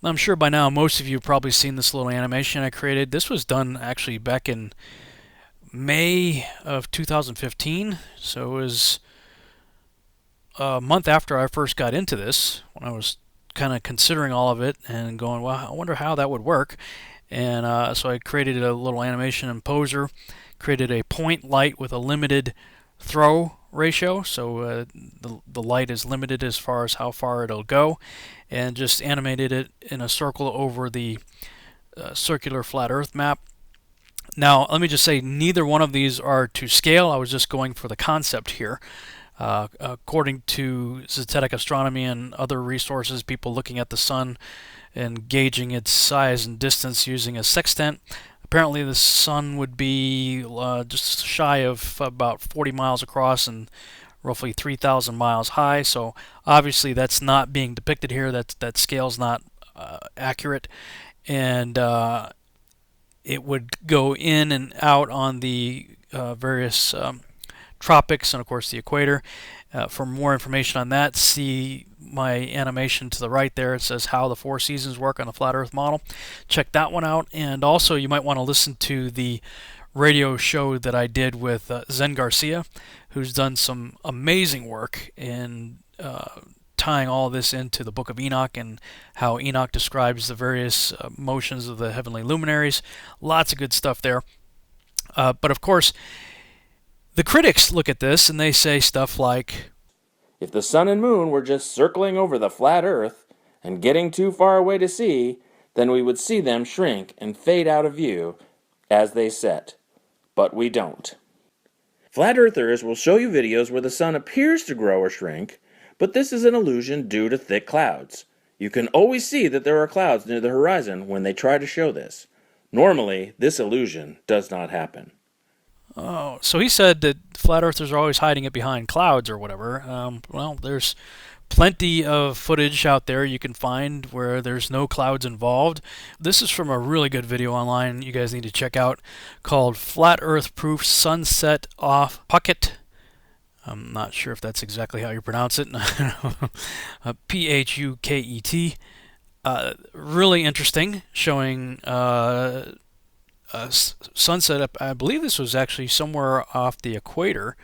I'm sure by now most of you have probably seen this little animation I created. This was done actually back in May of 2015, so it was a month after I first got into this, when I was kind of considering all of it and going, well, I wonder how that would work. And so I created a little animation in Poser, created a point light with a limited throw ratio, so the light is limited as far as how far it'll go, and just animated it in a circle over the circular flat Earth map. Now, let me just say, neither one of these are to scale. I was just going for the concept here. According to Zetetic Astronomy and other resources, people looking at the sun and gauging its size and distance using a sextant, apparently the sun would be just shy of about 40 miles across and roughly 3,000 miles high. So obviously that's not being depicted here. That scale's not accurate, and it would go in and out on the various tropics and of course the equator. For more information on that, see my animation to the right there. It says how the four seasons work on the flat Earth model. Check that one out, and also you might want to listen to the radio show that I did with Zen Garcia, who's done some amazing work in tying all this into the Book of Enoch and how Enoch describes the various motions of the heavenly luminaries. Lots of good stuff there. But of course, the critics look at this and they say stuff like, if the sun and moon were just circling over the flat Earth and getting too far away to see, then we would see them shrink and fade out of view as they set. But we don't. Flat Earthers will show you videos where the sun appears to grow or shrink, but this is an illusion due to thick clouds. You can always see that there are clouds near the horizon when they try to show this. Normally, this illusion does not happen. oh, so he said that flat earthers are always hiding it behind clouds or whatever. Well, there's plenty of footage out there you can find where there's no clouds involved. This is from a really good video online you guys need to check out called Flat Earth Proof Sunset Off Pucket. I'm not sure if that's exactly how you pronounce it. Puket. Really interesting, showing sunset. I believe this was actually somewhere off the equator.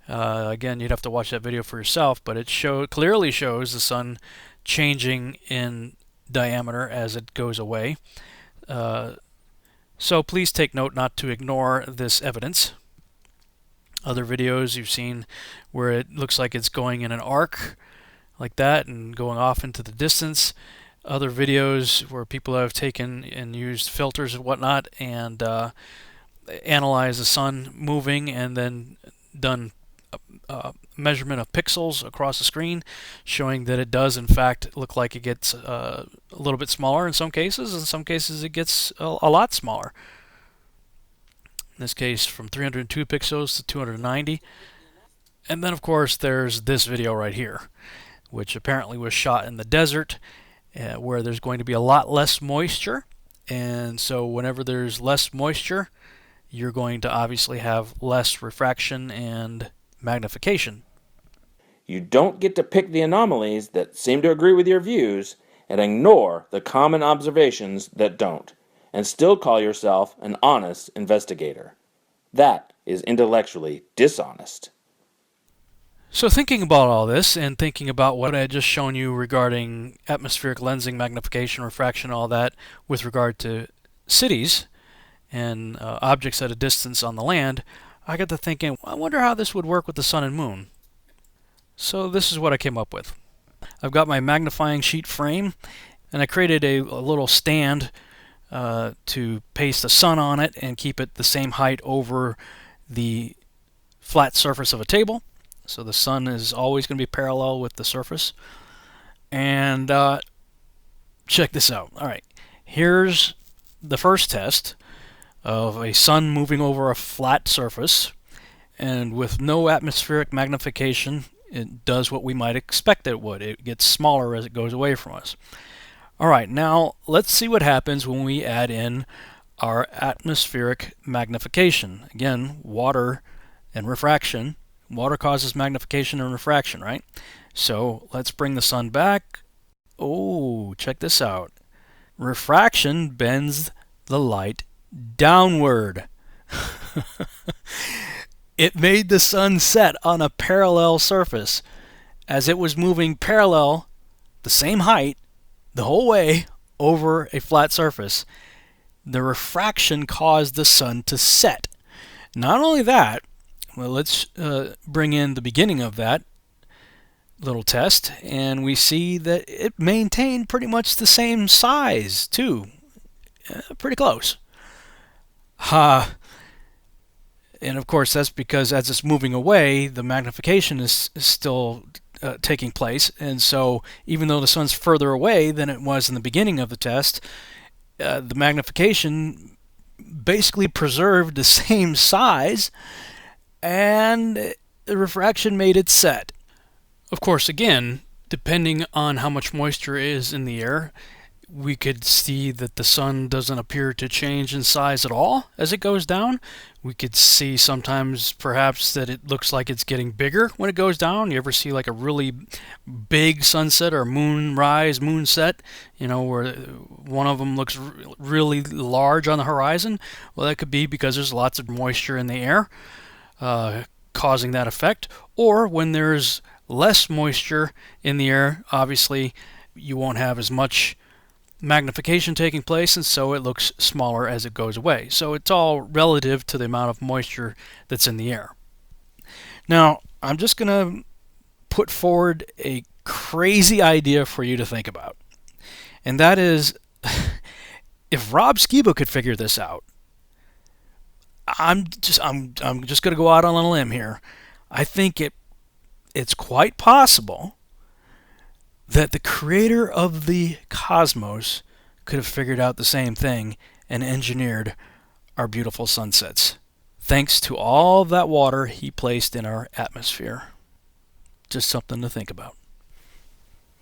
Again, you'd have to watch that video for yourself, but it clearly shows the sun changing in diameter as it goes away. So please take note not to ignore this evidence. Other videos you've seen where it looks like it's going in an arc like that and going off into the distance. Other videos where people have taken and used filters and whatnot and analyzed the sun moving and then done measurement of pixels across the screen, showing that it does in fact look like it gets a little bit smaller in some cases it gets a lot smaller. In this case from 302 pixels to 290. And then of course there's this video right here, which apparently was shot in the desert, where there's going to be a lot less moisture, and so whenever there's less moisture you're going to obviously have less refraction and magnification. You don't get to pick the anomalies that seem to agree with your views and ignore the common observations that don't, and still call yourself an honest investigator. That is intellectually dishonest. So thinking about all this and thinking about what I had just shown you regarding atmospheric lensing, magnification, refraction, all that with regard to cities and objects at a distance on the land, I got to thinking, I wonder how this would work with the sun and moon. So this is what I came up with. I've got my magnifying sheet frame, and I created a little stand to paste the sun on it and keep it the same height over the flat surface of a table. So the sun is always going to be parallel with the surface. And check this out. All right, here's the first test of a sun moving over a flat surface, and with no atmospheric magnification it does what we might expect it would. It gets smaller as it goes away from us. Alright, now let's see what happens when we add in our atmospheric magnification. Again, water and refraction. Water causes magnification and refraction, right? So let's bring the sun back. Oh, check this out. Refraction bends the light downward. It made the sun set on a parallel surface. As it was moving parallel, the same height, the whole way over a flat surface, the refraction caused the sun to set. Not only that, well, let's bring in the beginning of that little test, and we see that it maintained pretty much the same size, too. Pretty close. And of course, that's because as it's moving away, the magnification is still taking place. And so, even though the sun's further away than it was in the beginning of the test, the magnification basically preserved the same size, and the refraction made it set. Of course, again, depending on how much moisture is in the air, we could see that the sun doesn't appear to change in size at all as it goes down. We could see sometimes perhaps that it looks like it's getting bigger when it goes down. You ever see like a really big sunset or moonrise, moonset, where one of them looks really large on the horizon? Well, that could be because there's lots of moisture in the air causing that effect. Or when there's less moisture in the air, obviously you won't have as much magnification taking place, and so it looks smaller as it goes away. So it's all relative to the amount of moisture that's in the air. Now, I'm just going to put forward a crazy idea for you to think about. And that is, if Rob Skiba could figure this out, I'm just going to go out on a limb here. I think it's quite possible that the creator of the cosmos could have figured out the same thing and engineered our beautiful sunsets, thanks to all that water he placed in our atmosphere. Just something to think about.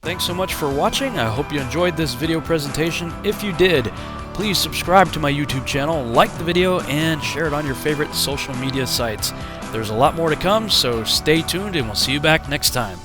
Thanks so much for watching. I hope you enjoyed this video presentation. If you did, please subscribe to my YouTube channel, like the video, and share it on your favorite social media sites. There's a lot more to come, so stay tuned and we'll see you back next time.